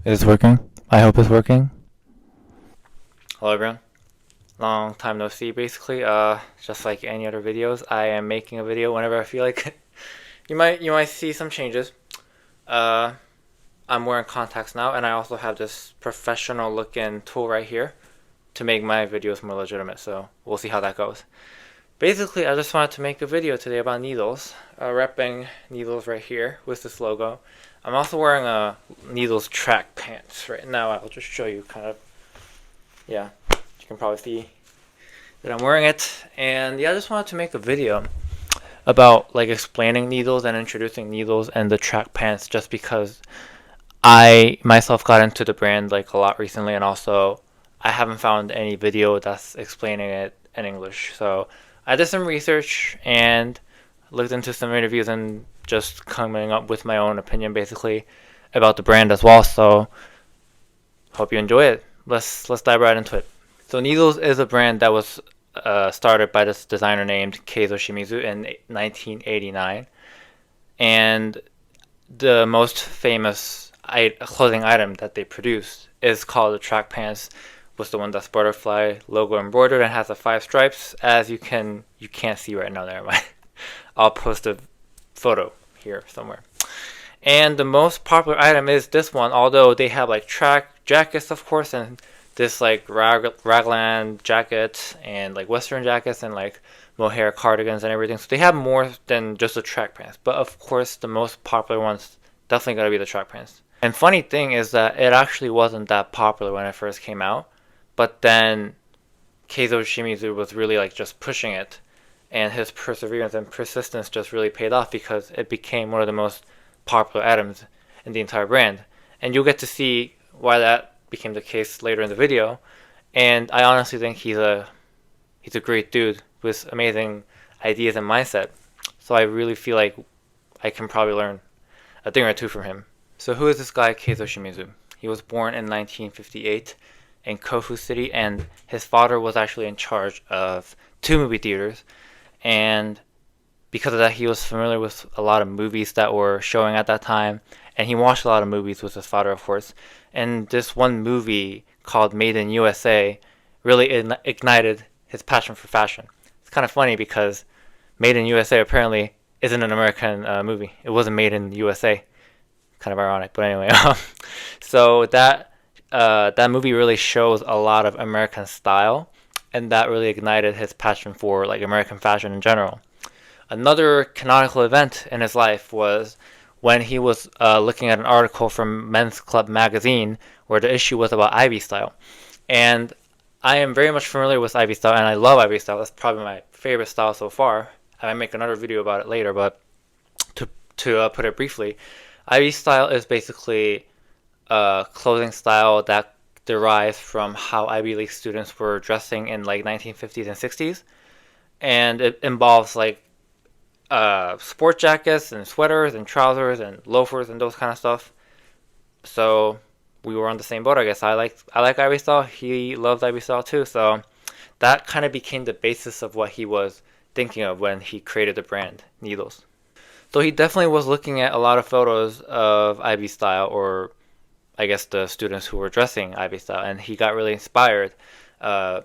Is it working? I hope it's working. Hello everyone. Long time no see basically. Just like any other videos, I am making a video whenever I feel like it. You might see some changes. Uh I'm wearing contacts now, and I also have this professional looking tool right here to make my videos more legitimate, so we'll see how that goes. Basically, I just wanted to make a video today about needles. Repping needles right here with this logo. I'm also wearing a needles track pants right now. I'll just show you kind of, yeah, you can probably see that I'm wearing it. And yeah, I just wanted to make a video about like explaining needles and introducing needles and the track pants just because I myself got into the brand like a lot recently, and also I haven't found any video that's explaining it in English. So I did some research and looked into some interviews and just coming up with my own opinion basically about the brand as well. So hope you enjoy it. Let's dive right into it. So Needles is a brand that was started by this designer named Keizo Shimizu in 1989, and the most famous clothing item that they produced is called the track pants, with the one that's butterfly logo embroidered and has the 5 stripes. As you can't see right now. Never mind. I'll post a photo here somewhere. And the most popular item is this one, although they have like track jackets, of course, and this like raglan jacket and like western jackets and like mohair cardigans and everything. So they have more than just the track pants. But of course, the most popular one's definitely gonna be the track pants. And funny thing is that it actually wasn't that popular when it first came out, but then Keizo Shimizu was really like just pushing it, and his perseverance and persistence just really paid off because it became one of the most popular items in the entire brand. And you'll get to see why that became the case later in the video. And I honestly think he's a great dude with amazing ideas and mindset. So I really feel like I can probably learn a thing or two from him. So who is this guy Keizo Shimizu? He was born in 1958 in Kofu City, and his father was actually in charge of 2 movie theaters. And because of that, he was familiar with a lot of movies that were showing at that time, and he watched a lot of movies with his father, of course. And this one movie called Made in USA really ignited his passion for fashion. It's kind of funny because Made in USA apparently isn't an American movie. It wasn't made in USA. Kind of ironic, but anyway. So that movie really shows a lot of American style, and that really ignited his passion for like American fashion in general. Another canonical event in his life was when he was looking at an article from Men's Club magazine where the issue was about Ivy style. And I am very much familiar with Ivy style, and I love Ivy style. That's probably my favorite style so far. I might make another video about it later, but to put it briefly, Ivy style is basically a clothing style that derives from how Ivy League students were dressing in like 1950s and 60s, and it involves like sport jackets and sweaters and trousers and loafers and those kind of stuff. So we were on the same boat, I guess. I like Ivy style. He loves Ivy style too. So that kind of became the basis of what he was thinking of when he created the brand Needles. So he definitely was looking at a lot of photos of Ivy style, or I guess the students who were dressing Ivy style, and he got really inspired uh,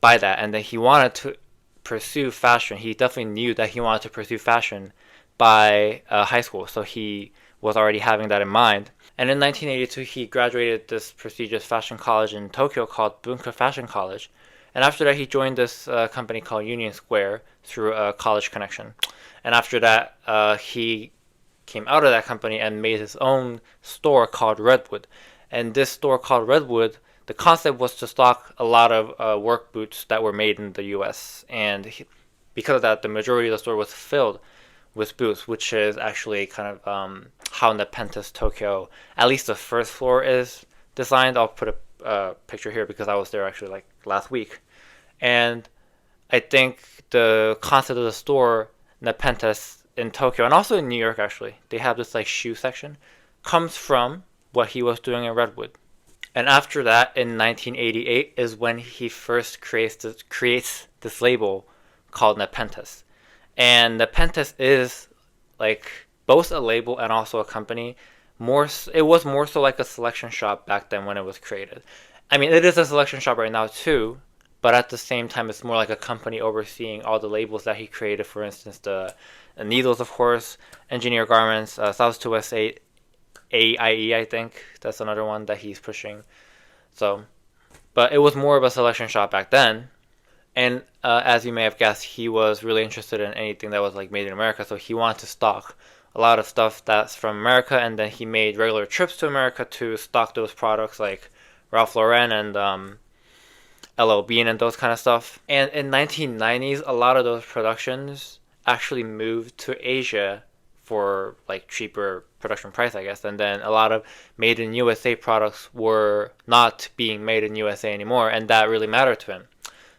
by that, and then he wanted to pursue fashion. He definitely knew that he wanted to pursue fashion by high school, so he was already having that in mind. And in 1982, he graduated this prestigious fashion college in Tokyo called Bunka Fashion College. And after that, he joined this company called Union Square through a college connection. And after that, he came out of that company and made his own store called Redwood. And this store called Redwood, the concept was to stock a lot of work boots that were made in the U.S. And because of that, the majority of the store was filled with boots, which is actually kind of how Nepenthes Tokyo, at least the first floor, is designed. I'll put a picture here because I was there actually like last week. And I think the concept of the store, Nepenthes in Tokyo, and also in New York actually, they have this like shoe section, comes from what he was doing in Redwood. And after that, in 1988, is when he first creates this label called Nepenthes. And Nepenthes is like both a label and also a company, it was more so like a selection shop back then when it was created. I mean, it is a selection shop right now too, but at the same time, it's more like a company overseeing all the labels that he created. For instance, the needles, of course, Engineer Garments, South to West AIE, I think that's another one that he's pushing. So, but it was more of a selection shop back then. And as you may have guessed, he was really interested in anything that was like made in America. So he wanted to stock a lot of stuff that's from America, and then he made regular trips to America to stock those products like Ralph Lauren and LL Bean and those kind of stuff. And in 1990s, a lot of those productions actually moved to Asia for like cheaper production price, I guess. And then a lot of made in USA products were not being made in USA anymore, and that really mattered to him.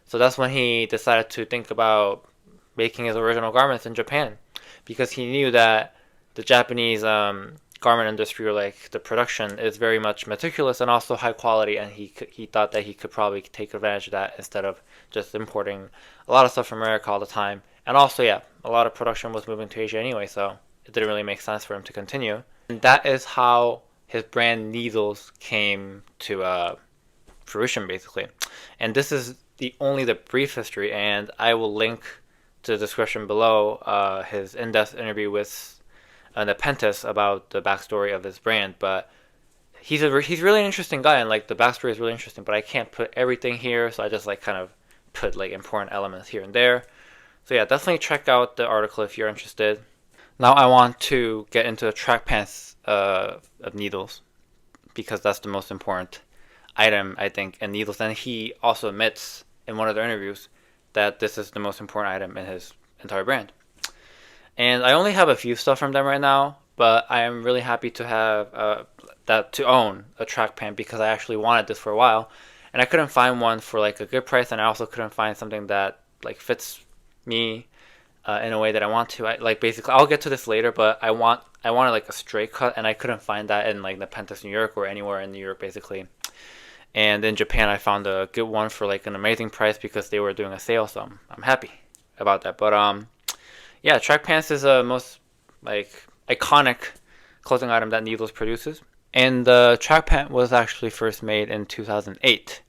So that's when he decided to think about making his original garments in Japan, because he knew that the Japanese garment industry, or like the production, is very much meticulous and also high quality, and he thought that he could probably take advantage of that instead of just importing a lot of stuff from America all the time. And also, yeah, a lot of production was moving to Asia anyway, so it didn't really make sense for him to continue. And that is how his brand Needles came to fruition, basically. And this is only the brief history, and I will link to the description below his in-depth interview with Nepenthes about the backstory of his brand. But he's really an interesting guy, and like the backstory is really interesting. But I can't put everything here, so I just like kind of put like important elements here and there. So yeah, definitely check out the article if you're interested. Now I want to get into the track pants of Needles, because that's the most important item, I think, in Needles. And he also admits in one of their interviews that this is the most important item in his entire brand. And I only have a few stuff from them right now, but I am really happy to have to own a track pant, because I actually wanted this for a while, and I couldn't find one for like a good price, and I also couldn't find something that like fits me in a way that I want to. Basically, I'll get to this later, but I wanted like a straight cut, and I couldn't find that in like Nepenthes, New York, or anywhere in New York, basically. And in Japan, I found a good one for like an amazing price because they were doing a sale, so I'm happy about that. But yeah, track pants is a most like iconic clothing item that Needles produces. And the track pant was actually first made in 2008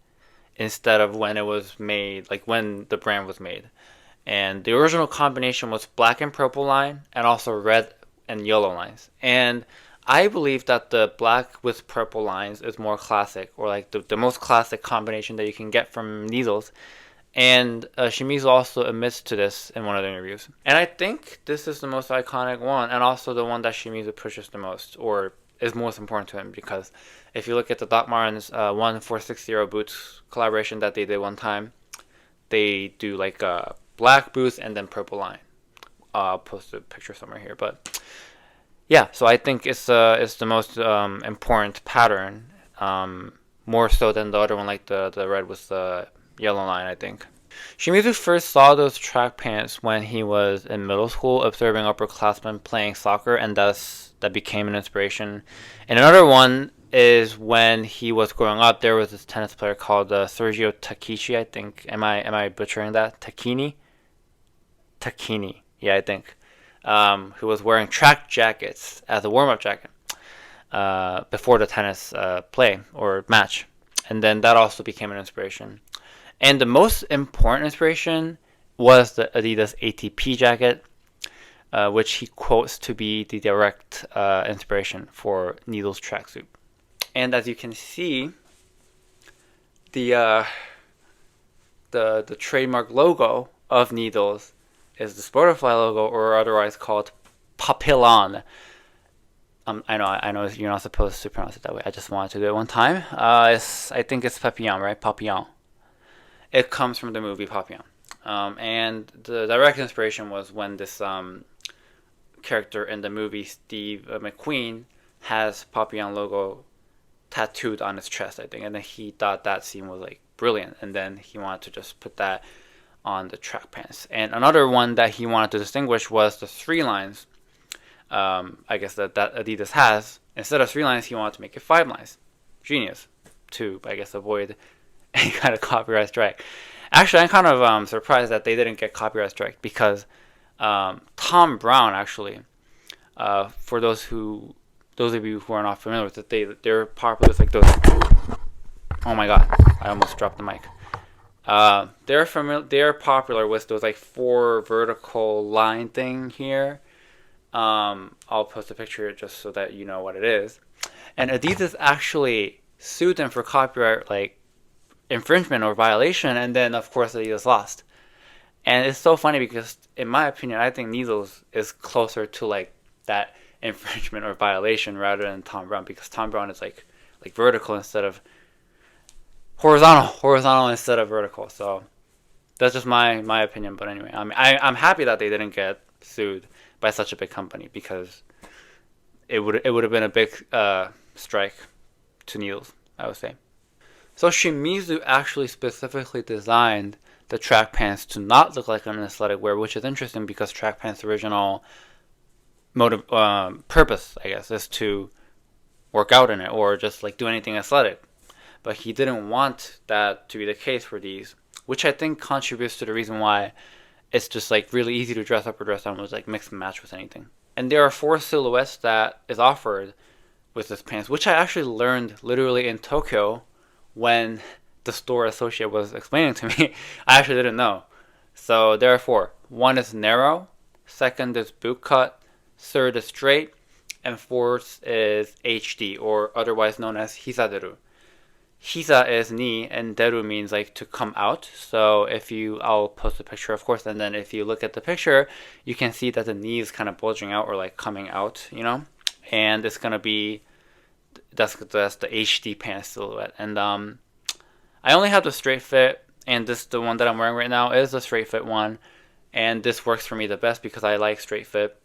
instead of when it was made, like when the brand was made. And the original combination was black and purple line, and also red and yellow lines. And I believe that the black with purple lines is more classic, or like the most classic combination that you can get from Needles. And Shimizu also admits to this in one of the interviews. And I think this is the most iconic one, and also the one that Shimizu pushes the most, or is most important to him, because if you look at the Doc Martens 1460 boots collaboration that they did one time, they do like black boots and then purple line. I'll post a picture somewhere here, but yeah, so I think it's the most important pattern, more so than the other one, like the red with the yellow line, I think. Shimizu first saw those track pants when he was in middle school, observing upperclassmen playing soccer, and thus that became an inspiration. And another one is when he was growing up, there was this tennis player called Sergio Takichi, I think. Am I butchering that? Takini, yeah, I think. Who was wearing track jackets as a warm-up jacket before the tennis play or match. And then that also became an inspiration. And the most important inspiration was the Adidas ATP jacket, which he quotes to be the direct inspiration for Needles tracksuit. And as you can see, the trademark logo of Needles is the Sportify logo, or otherwise called Papillon. I know you're not supposed to pronounce it that way. I just wanted to do it one time. I think it's Papillon, right? Papillon. It comes from the movie Papillon. And the direct inspiration was when this character in the movie, Steve McQueen, has Papillon logo tattooed on his chest, I think. And then he thought that scene was like brilliant, and then he wanted to just put that on the track pants. And another one that he wanted to distinguish was the 3 lines. I guess that Adidas has. Instead of 3 lines, he wanted to make it 5 lines. Genius. To, I guess, avoid any kind of copyright strike. Actually, I'm kind of surprised that they didn't get copyright strike, because Tom Brown, actually, for those who those of you who are not familiar with it, they're popular with like those. Oh my god, I almost dropped the mic. They're popular with those like 4 vertical line thing here. I'll post a picture just so that you know what it is. And Adidas actually sued them for copyright like infringement or violation, and then of course Adidas lost. And it's so funny because in my opinion, I think Needles is closer to like that infringement or violation rather than Tom Brown, because Tom Brown is like vertical instead of horizontal instead of vertical. So that's just my opinion. But anyway, I'm happy that they didn't get sued by such a big company, because it would have been a big strike to Needles, I would say. So Shimizu actually specifically designed the track pants to not look like an athletic wear, which is interesting because track pants' original purpose, I guess, is to work out in it or just like do anything athletic. But he didn't want that to be the case for these, which I think contributes to the reason why it's just like really easy to dress up or dress down with, like mix and match with anything. And there are 4 silhouettes that is offered with this pants, which I actually learned literally in Tokyo when the store associate was explaining to me. I actually didn't know. So there are 4. 1 is narrow, 2nd is boot cut, 3rd is straight, and 4th is HD, or otherwise known as hisaderu. Hisa is knee, and deru means like to come out. So I'll post a picture, of course, and then if you look at the picture, you can see that the knee is kind of bulging out or like coming out, and it's gonna be that's the HD pants silhouette. And I only have the straight fit, and the one that I'm wearing right now is the straight fit one, and this works for me the best because I like straight fit.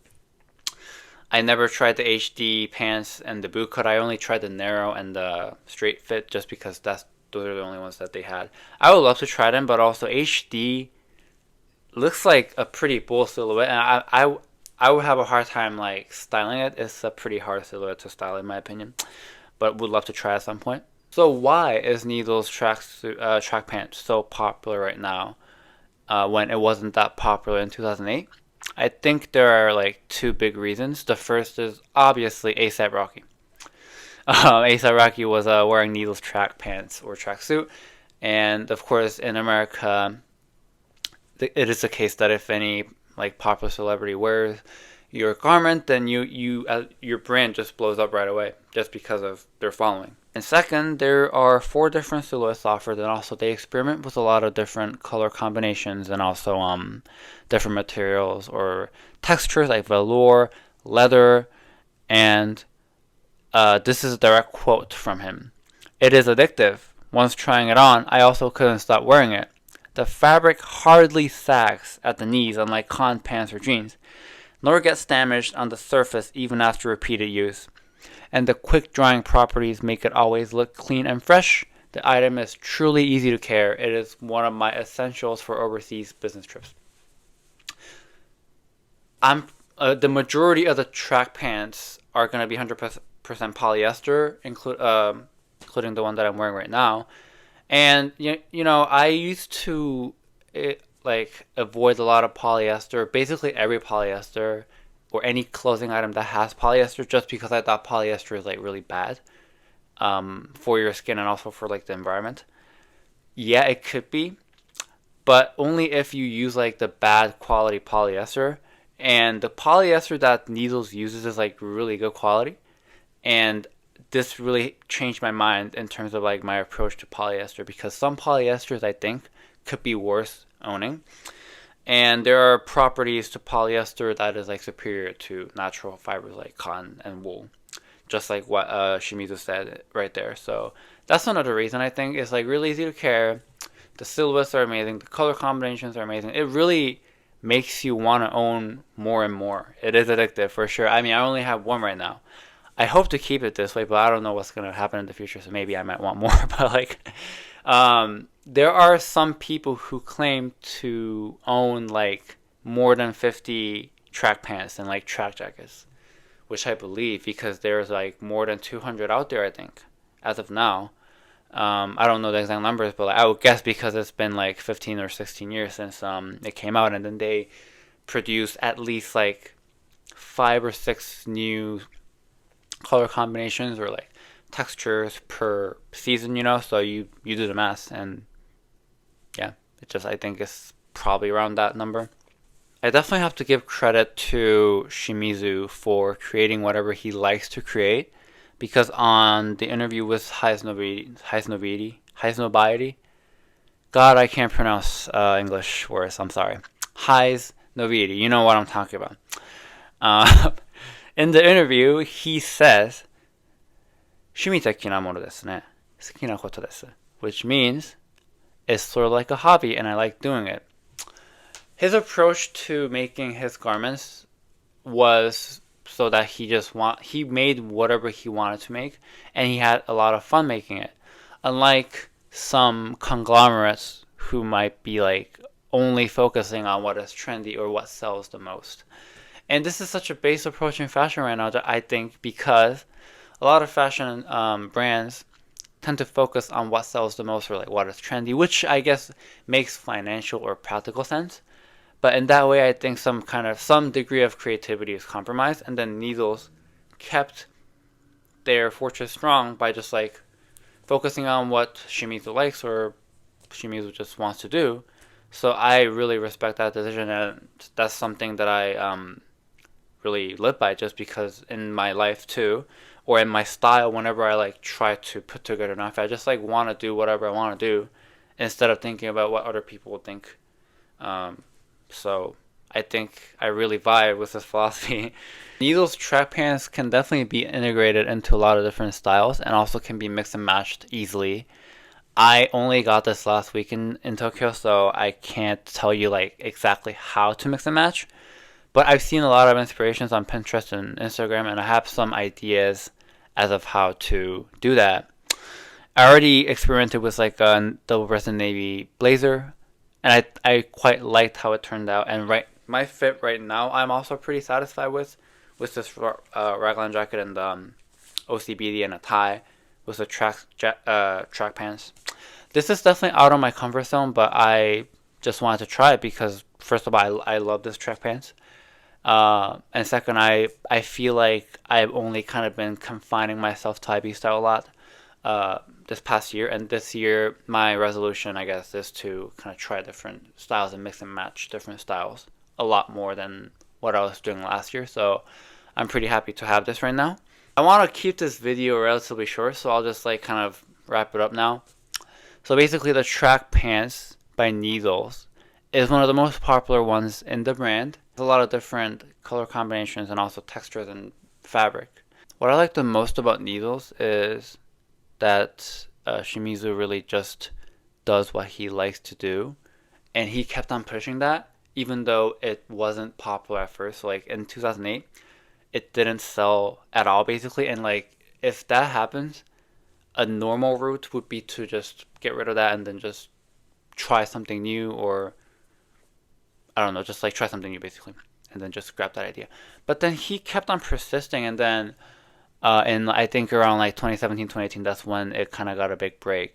I never tried the HD pants and the boot cut. I only tried the narrow and the straight fit just because those are the only ones that they had. I would love to try them, but also HD looks like a pretty bold silhouette, and I would have a hard time like styling it. It's a pretty hard silhouette to style in my opinion, but would love to try at some point. So why is Needles track pants so popular right now when it wasn't that popular in 2008? I think there are like 2 big reasons. The first is obviously A$AP Rocky. A$AP Rocky was wearing Needles track pants or tracksuit, and of course in America, it is the case that if any like popular celebrity wears your garment, then your brand just blows up right away just because of their following. And second, there are 4 different silhouettes offered, and also they experiment with a lot of different color combinations and also different materials or textures like velour, leather, and this is a direct quote from him. "It is addictive. Once trying it on, I also couldn't stop wearing it. The fabric hardly sags at the knees unlike cotton pants or jeans, nor gets damaged on the surface even after repeated use. And the quick drying properties make it always look clean and fresh. The item is truly easy to care. It is one of my essentials for overseas business trips." The majority of the track pants are going to be 100% polyester, including the one that I'm wearing right now. And I used to avoid a lot of polyester, basically every polyester or any clothing item that has polyester, just because I thought polyester is like really bad for your skin and also for like the environment. Yeah, it could be, but only if you use like the bad quality polyester. And the polyester that Needles uses is like really good quality, and this really changed my mind in terms of like my approach to polyester, because some polyesters I think could be worth owning, and there are properties to polyester that is like superior to natural fibers like cotton and wool, just like what Shimizu said right there. So that's another reason I think it's like really easy to care. The silhouettes are amazing. The color combinations are amazing. It really makes you want to own more and more. It is addictive for sure. I mean, I only have one right now. I hope to keep it this way, but I don't know what's going to happen in the future, so maybe I might want more. But like, there are some people who claim to own like more than 50 track pants and like track jackets, which I believe, because there's like more than 200 out there, I think, as of now. I don't know the exact numbers, but like, I would guess because it's been like 15 or 16 years since it came out, and then they produced at least like 5 or 6 new color combinations or like textures per season, so you do the math, and yeah, I think it's probably around that number. I definitely have to give credit to Shimizu for creating whatever he likes to create, because on the interview with Highsnobiety, God, I can't pronounce English words, I'm sorry. Highsnobiety, you know what I'm talking about. Uh, in the interview, he says, 趣味的なものですね。好きなことです。Which means it's sort of like a hobby and I like doing it. His approach to making his garments was so that he made whatever he wanted to make, and he had a lot of fun making it. Unlike some conglomerates who might be like only focusing on what is trendy or what sells the most. And this is such a base approach in fashion right now that I think, because a lot of fashion brands tend to focus on what sells the most or like what is trendy, which I guess makes financial or practical sense. But in that way, I think some degree of creativity is compromised, and then Needles kept their fortress strong by just like focusing on what Shimizu likes or Shimizu just wants to do. So I really respect that decision, and that's something that I really live by, just because in my life too, or in my style, whenever I like try to put together an outfit, I just like want to do whatever I want to do instead of thinking about what other people will think. So I think I really vibe with this philosophy. Needles track pants can definitely be integrated into a lot of different styles and also can be mixed and matched easily. I only got this last week in Tokyo, so I can't tell you like exactly how to mix and match. But I've seen a lot of inspirations on Pinterest and Instagram, and I have some ideas as of how to do that. I already experimented with like a double breasted navy blazer, and I quite liked how it turned out. And my fit right now, I'm also pretty satisfied with this raglan jacket and OCBD and a tie with the track pants. This is definitely out of my comfort zone, but I just wanted to try it because first of all, I love this track pants. And second, I feel like I've only kind of been confining myself to IB style a lot this past year, and this year my resolution, I guess, is to kind of try different styles and mix and match different styles a lot more than what I was doing last year. So I'm pretty happy to have this right now. I want to keep this video relatively short, so I'll just like kind of wrap it up now. So basically, the track pants by Needles is one of the most popular ones in the brand. There's a lot of different color combinations and also textures and fabric. What I like the most about Needles is that Shimizu really just does what he likes to do, and he kept on pushing that even though it wasn't popular at first. So like in 2008, it didn't sell at all basically, and like if that happens, a normal route would be to just get rid of that and then just try something new, or I don't know, just like try something new basically, and then just scrap that idea. But then he kept on persisting, and then in I think around like 2017, 2018, that's when it kind of got a big break.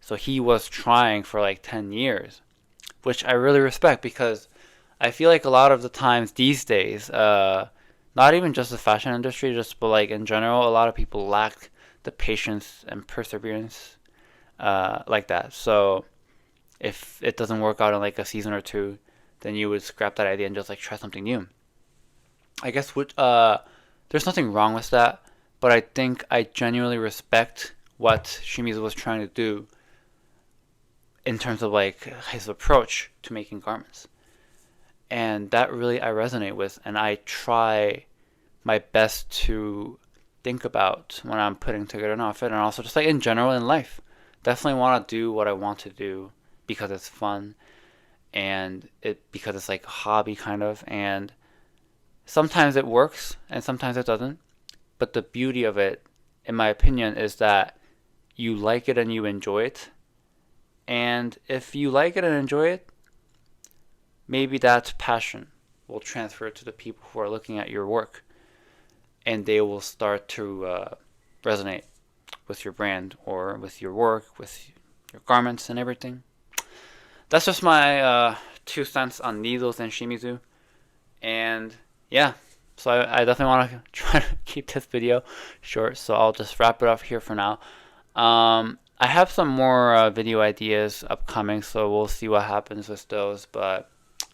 So he was trying for like 10 years, which I really respect, because I feel like a lot of the times these days, not even just the fashion industry, just but like in general, a lot of people lack the patience and perseverance like that. So if it doesn't work out in like a season or two, then you would scrap that idea and just like try something new. I guess there's nothing wrong with that, but I think I genuinely respect what Shimizu was trying to do in terms of like his approach to making garments. And that really I resonate with, and I try my best to think about when I'm putting together an outfit, and also just like in general in life. Definitely want to do what I want to do because it's fun, and because it's like a hobby kind of, and sometimes it works and sometimes it doesn't. But the beauty of it, in my opinion, is that you like it and you enjoy it. And if you like it and enjoy it, maybe that passion will transfer to the people who are looking at your work, and they will start to resonate with your brand or with your work, with your garments and everything. That's just my 2 cents on Needles and Shimizu. And yeah, So I definitely want to try to keep this video short, so I'll just wrap it up here for now. I have some more video ideas upcoming, so we'll see what happens with those. But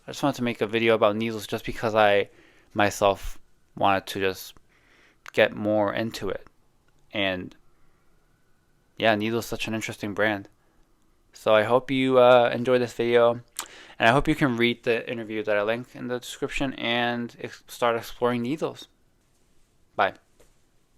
I just wanted to make a video about needles just because I myself wanted to just get more into it. And yeah, Needle's such an interesting brand. So I hope you enjoy this video, and I hope you can read the interview that I link in the description and start exploring needles. Bye.